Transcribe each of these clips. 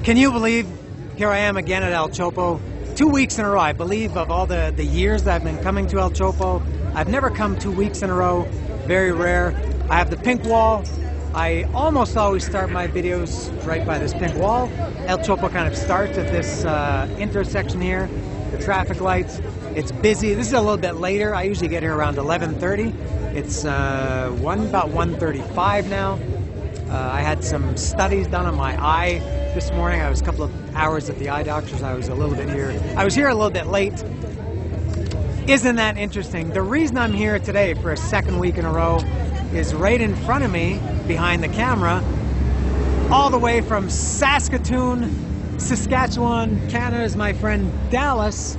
Can you believe here I am again at El Chopo? 2 weeks in a row. I believe of all the years that I've been coming to El Chopo, I've never come 2 weeks in a row. Very rare. I have the pink wall. I almost always start my videos right by this pink wall. El Chopo kind of starts at this intersection here. The traffic lights. It's busy. This is a little bit later. I usually get here around 11:30. It's about 1:35 now. I had some studies done on my eye this morning. I was a couple of hours at the eye doctor's. I was here a little bit late. Isn't that interesting? The reason I'm here today for a second week in a row is right in front of me, behind the camera, all the way from Saskatoon, Saskatchewan, Canada, is my friend Dallas.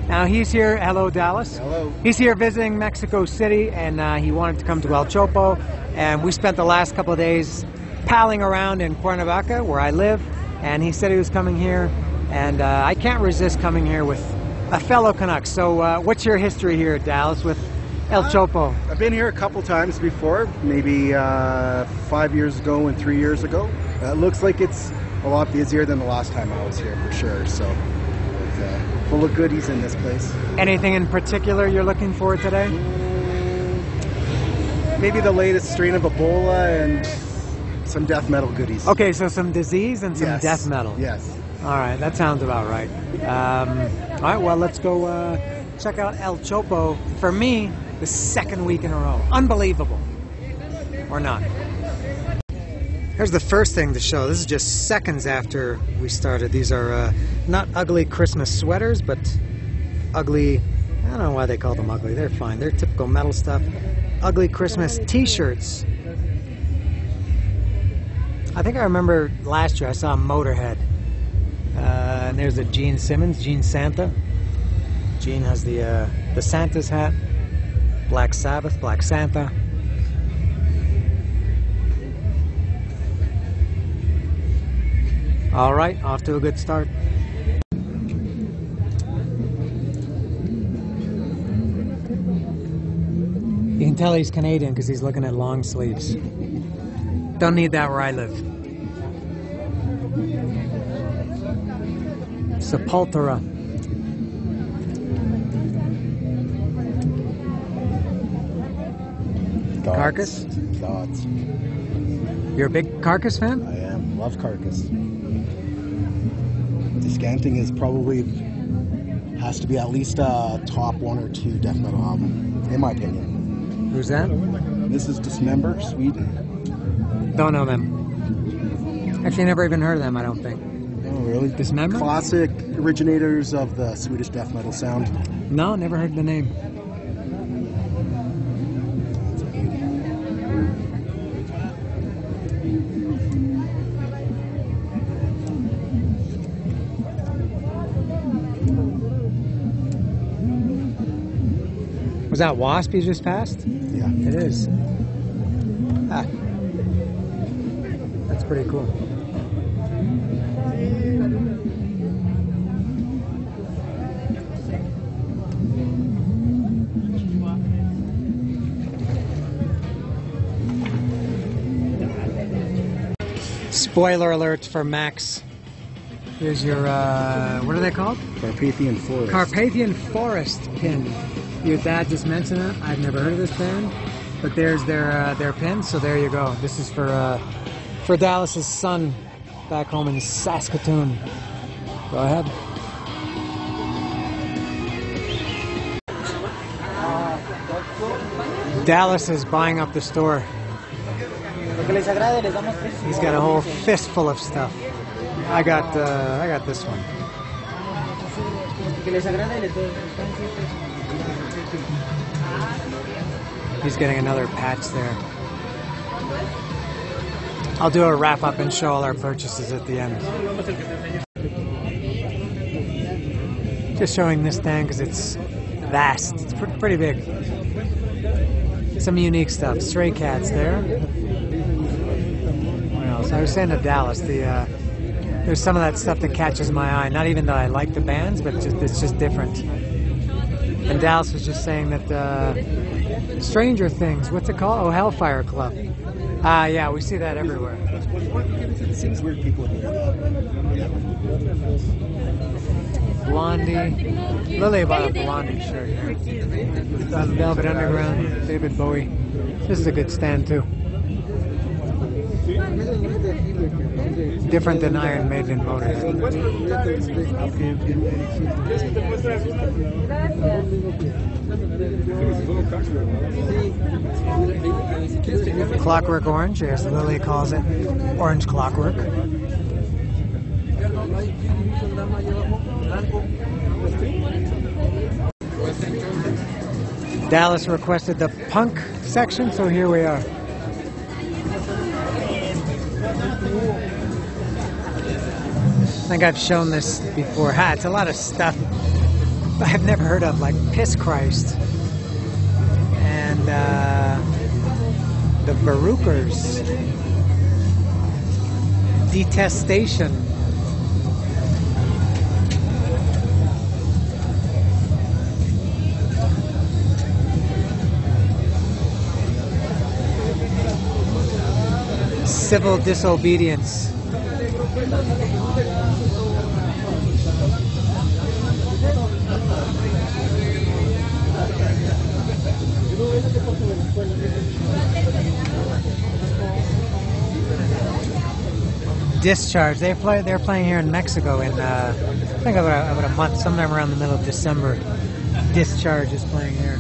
Now he's here. Hello, Dallas. Hello. He's here visiting Mexico City, and he wanted to come to El Chopo. And we spent the last couple of days palling around in Cuernavaca, where I live. And he said he was coming here, and I can't resist coming here with a fellow Canuck. So, what's your history here, Dallas, with El Chopo? I've been here a couple times before, maybe 5 years ago and 3 years ago. It looks like it's a lot busier than the last time I was here, for sure. So, it's full of goodies in this place. Anything in particular you're looking for today? Maybe the latest strain of Ebola and some death metal goodies. Okay, so some disease and some death metal. Yes. All right, that sounds about right. All right, well, let's go check out El Chopo. For me, the second week in a row. Unbelievable. Or not. Here's the first thing to show. This is just seconds after we started. These are not ugly Christmas sweaters, but ugly, I don't know why they call them ugly. They're fine. They're typical metal stuff. Ugly Christmas t-shirts. I think I remember last year I saw a Motorhead. And there's a Gene Simmons, Gene Santa. Gene has the Santa's hat. Black Sabbath, Black Santa. All right, off to a good start. You can tell he's Canadian because he's looking at long sleeves. Don't need that where I live. Sepultura. Carcass? Thoughts. You're a big Carcass fan? I am. Love Carcass. Descanting is probably has to be at least a top 1 or 2 death metal album, in my opinion. Who's that? This is Dismember, Sweden. Don't know them. Actually, never even heard of them, I don't think. Oh, really? Dismember? Classic originators of the Swedish death metal sound. No, never heard the name. Was that Wasp you just passed? Yeah. It is. Ah. That's pretty cool. Spoiler alert for Max. Here's your, what are they called? Carpathian Forest. Carpathian Forest pin. Your dad just mentioned it. I've never heard of this band, but there's their pin. So there you go. This is for Dallas's son back home in Saskatoon. Go ahead. Dallas is buying up the store. He's got a whole fistful of stuff. I got this one. He's getting another patch there. I'll do a wrap up and show all our purchases at the end. Just showing this stand because it's vast. It's pretty big. Some unique stuff. Stray Cats there. What else? I was saying to Dallas, there's some of that stuff that catches my eye. Not even that I like the bands, but it's just different. And Dallas was just saying that Stranger Things, what's it called? Oh, Hellfire Club. Yeah, we see that everywhere. It seems weird people in here. Blondie. Lily bought a Blondie shirt here. Velvet Underground, David Bowie. This is a good stand too. Different than Iron Maiden Motors. Clockwork Orange, as Lily calls it. Orange Clockwork. Dallas requested the punk section, so here we are. I think I've shown this before. It's a lot of stuff I've never heard of, like Piss Christ and the Barookers, Detestation. Civil Disobedience. Discharge. They're playing here in Mexico in I think about a month, sometime around the middle of December. Discharge is playing here.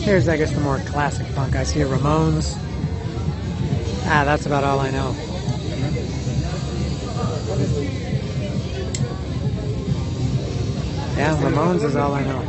Here's, I guess, the more classic punk. I see Ramones. That's about all I know. Yeah, Ramones is all I know.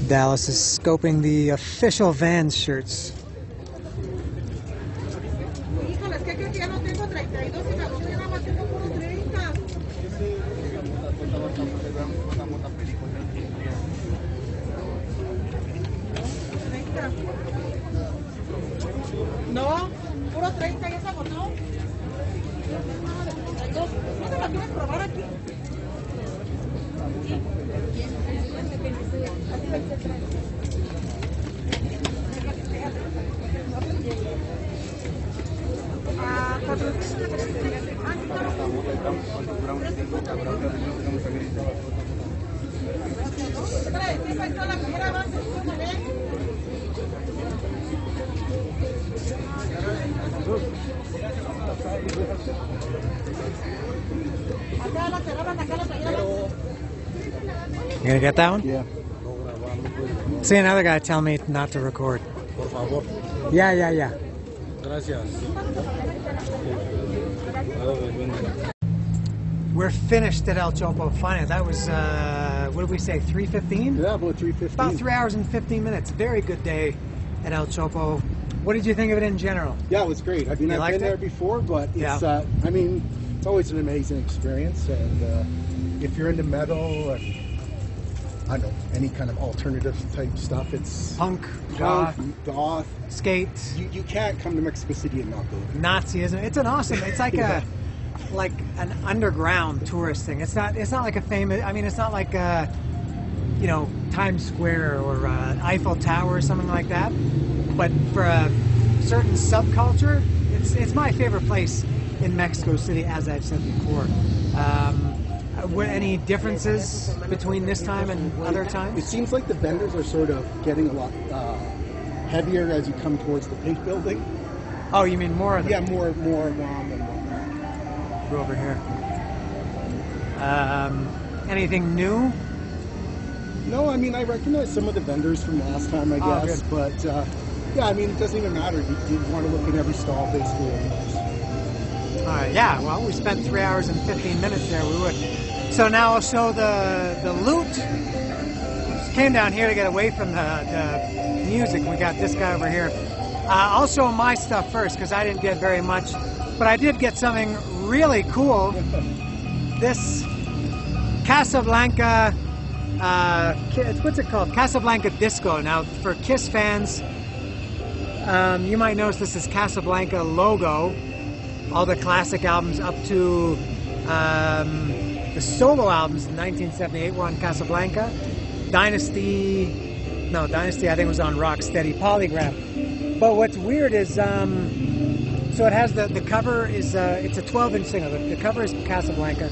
Dallas is scoping the official Vans shirts. No, puro 30, ya se agotó. ¿No te la quieres probar aquí? You gonna get that one? Yeah. See another guy tell me not to record. Por favor. Yeah. Gracias. We're finished at El Chopo. Finally, that was what did we say? 3:15? Yeah, about 3:15. About 3 hours and 15 minutes. Very good day at El Chopo. What did you think of it in general? Yeah, it was great. I mean, You I've liked been there it? before, but it's, Yeah. I mean, it's always an amazing experience. And if you're into metal and, I don't know, any kind of alternative type stuff, it's Punk, goth, goth. skate, You can't come to Mexico City and not go there. Nazism. It's an awesome. It's like Yeah. like an underground tourist thing. It's not like a famous. I mean, it's not like Times Square or Eiffel Tower or something like that. But for a certain subculture, it's my favorite place in Mexico City, as I've said before. Were any differences between this time and other It times? seems like the vendors are sort of getting a lot heavier as you come towards the Pink Building. Oh, you mean more of them? Yeah, more and whatnot. Go over here. Anything new? No, I mean, I recognize some of the vendors from last time, I Oh, guess. good. But, yeah, I mean, it doesn't even matter. You want to look at every stall, basically, anyways. All right, yeah, well, we spent 3 hours and 15 minutes there. We would. So now I'll show the loot. Just came down here to get away from the music. We got this guy over here. I'll show my stuff first because I didn't get very much. But I did get something really cool. This Casablanca, what's it called? Casablanca Disco. Now, for Kiss fans, you might notice this is Casablanca logo. All the classic albums up to the solo albums in 1978 were on Casablanca. Dynasty I think was on Rocksteady, Polygraph. But what's weird is, so it has the cover is, it's a 12-inch single. The cover is Casablanca,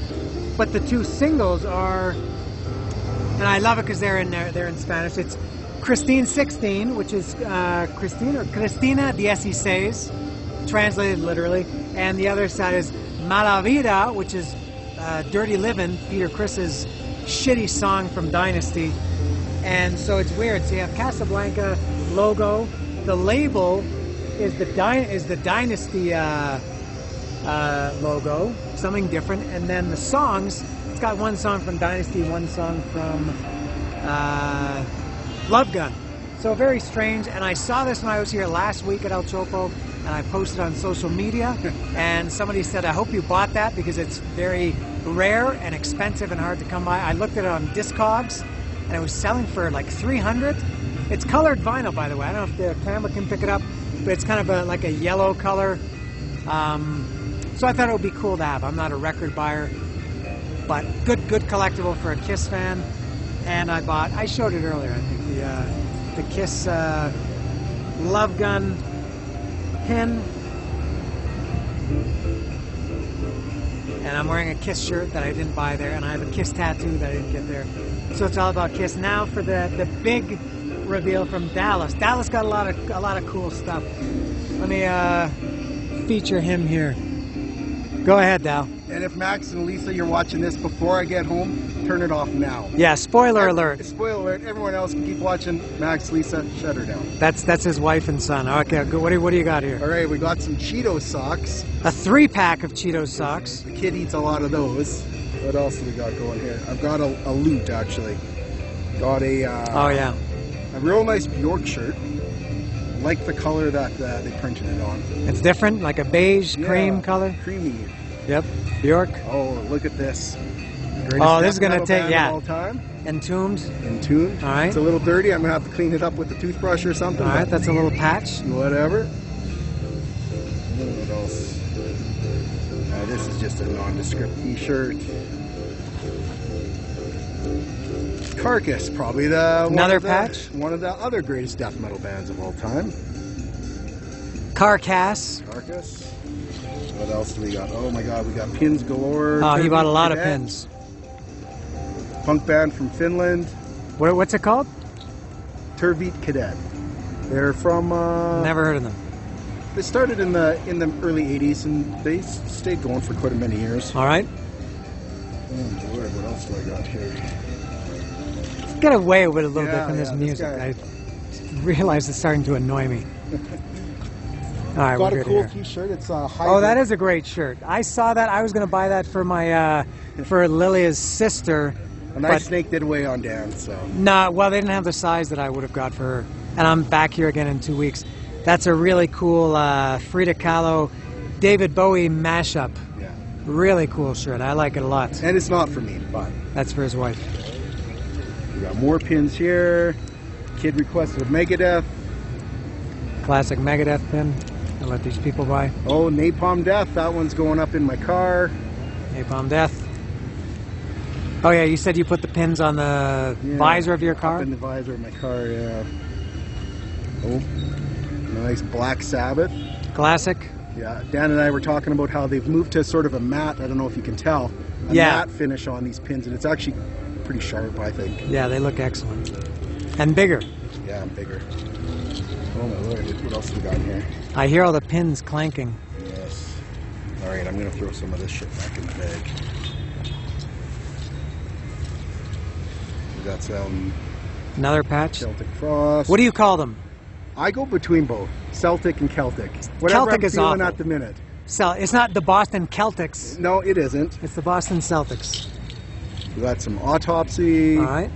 but the two singles are, and I love it because they're in Spanish. It's Christine 16, which is Cristina 16, translated literally, and the other side is Mala Vida, which is Dirty Livin', Peter Criss's shitty song from Dynasty. And so it's weird. So you have Casablanca logo. The label is the Dynasty logo, something different. And then the songs, it's got one song from Dynasty, one song from Love Gun. So very strange. And I saw this when I was here last week at El Chopo, and I posted on social media. And somebody said, I hope you bought that because it's very rare and expensive and hard to come by. I looked at it on Discogs, and it was selling for like $300. It's colored vinyl, by the way. I don't know if the camera can pick it up, but it's kind of like a yellow color. So I thought it would be cool to have. I'm not a record buyer, but good collectible for a Kiss fan. And I showed it earlier, I think, the Kiss Love Gun pin. And I'm wearing a Kiss shirt that I didn't buy there, and I have a Kiss tattoo that I didn't get there. So it's all about Kiss. Now for the big reveal from Dallas. Dallas got a lot of cool stuff. Let me feature him here. Go ahead, Dal. And if Max and Lisa, you're watching this before I get home, turn it off now. Yeah, spoiler alert. Spoiler alert. Everyone else can keep watching. Max, Lisa, shut her down. That's his wife and son. Okay, what do you got here? All right, we got some Cheeto socks. A 3-pack of Cheetos socks. The kid eats a lot of those. What else do we got going here? I've got a loot, actually. Got a... oh, yeah. A real nice Bjork shirt. Like the color that they printed it on. It's different, like a beige cream color. Creamy. Yep, Bjork. Oh, look at this. Oh, this is gonna take all time. Entombed. Entombed. All right. It's a little dirty. I'm gonna have to clean it up with a toothbrush or something. All right, that's a little patch. Whatever. What else? This is just a nondescript T-shirt. Carcass, probably another patch. One of the other greatest death metal bands of all time. Carcass. Carcass. What else do we got? Oh my God, we got pins galore. Oh, he bought a lot of pins. Punk band from Finland. What's it called? Tervit Cadet. They're from. Never heard of them. They started in the early '80s and they stayed going for quite a many years. All right. Oh Lord, what else do I got here? Get away with it a little bit from this music. I realize it's starting to annoy me. All right, got we're a good cool here. T-shirt. It's oh, that is a great shirt. I saw that. I was going to buy that for my for Lilia's sister. And I snaked it away on Dan. So. No, well, they didn't have the size that I would have got for her. And I'm back here again in 2 weeks. That's a really cool Frida Kahlo, David Bowie mashup. Yeah. Really cool shirt. I like it a lot. And it's not for me, but that's for his wife. We got more pins here. Kid requested a Megadeth. Classic Megadeth pin. I'll let these people buy. Oh, Napalm Death. That one's going up in my car. Napalm Death. Oh yeah, you said you put the pins on the visor of your car? Up in the visor of my car, yeah. Oh, nice Black Sabbath. Classic. Yeah, Dan and I were talking about how they've moved to sort of a matte, I don't know if you can tell, a matte finish on these pins, and it's actually pretty sharp, I think. Yeah, they look excellent. And bigger. Yeah, bigger. Oh my Lord, what else do we got here? I hear all the pins clanking. Yes. All right, I'm going to throw some of this shit back in the bag. We got some Another patch. Celtic Frost. What do you call them? I go between both Celtic and Celtic. Whatever Celtic I'm is feeling awful. at the minute. It's not the Boston Celtics. No, it isn't. It's the Boston Celtics. We got some Autopsy, All right.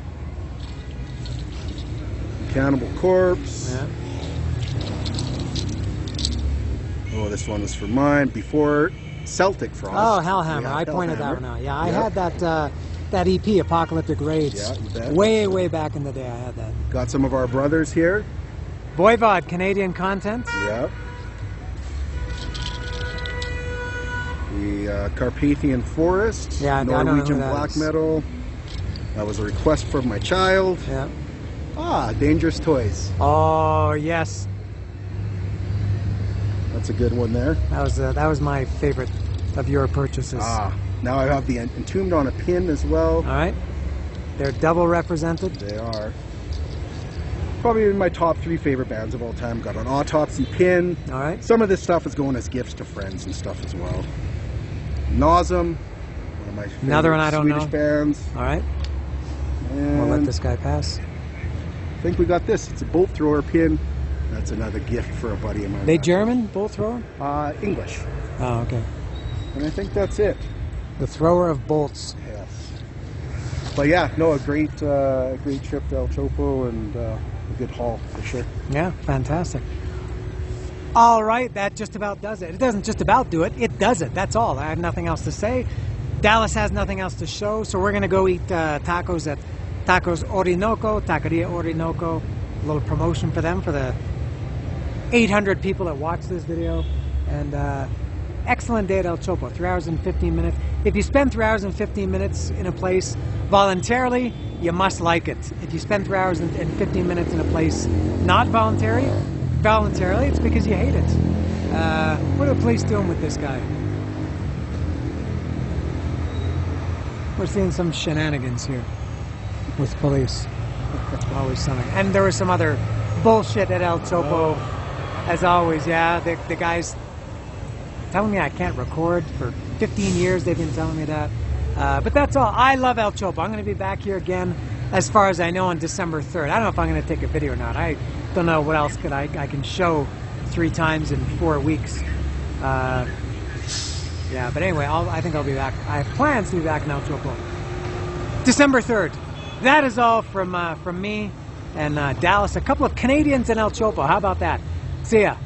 Cannibal Corpse. Yeah. Oh, this one was for mine before Celtic Frost. Oh, Hellhammer. Yeah, I pointed that Hellhammer. one out. Yeah, I Yep. had that EP, Apocalyptic Rage. Yeah, you bet. Way back in the day, I had that. Got some of our brothers here. Voivod, Canadian content. Yep. The Carpathian Forest. Yeah, I don't know who Norwegian that black is. metal. That was a request from my child. Yeah. Dangerous Toys. Oh yes, That's a good one there. that was my favorite of your purchases. Now I have the Entombed on a pin as well. All right. They're double represented. They are. Probably my top 3 favorite bands of all time. Got an Autopsy pin. All right. Some of this stuff is going as gifts to friends and stuff as well. Nasum, one of my favorite Another one I don't Swedish know. bands. All right. And We'll let this guy pass. I think we got this. It's a bolt thrower pin. That's another gift for a buddy of mine. They German, bolt thrower? English. Oh, okay. And I think that's it. The thrower of bolts. Yes. But yeah, no, a great trip to El Chopo and a good haul for sure. Yeah, fantastic. All right, that just about does it. It doesn't just about do it, it does it. That's all. I have nothing else to say. Dallas has nothing else to show, so we're going to go eat tacos at Tacos Orinoco, Taqueria Orinoco. A little promotion for them, for the 800 people that watch this video. And excellent day at El Chopo, 3 hours and 15 minutes. If you spend 3 hours and 15 minutes in a place voluntarily, you like it. If you spend 3 hours and 15 minutes in a place not voluntarily, it's because you hate it. What are the police doing with this guy? We're seeing some shenanigans here with police. Always something. And there was some other bullshit at El Chopo, as always. Yeah, the guys telling me I can't record. For 15 years they've been telling me that. But that's all. I love El Chopo. I'm going to be back here again, as far as I know, on December 3rd. I don't know if I'm going to take a video or not. I don't know what else I can show 3 times in 4 weeks. Yeah, but anyway, I think I'll be back. I have plans to be back in El Chopo. December 3rd. That is all from me and Dallas. A couple of Canadians in El Chopo. How about that? See ya.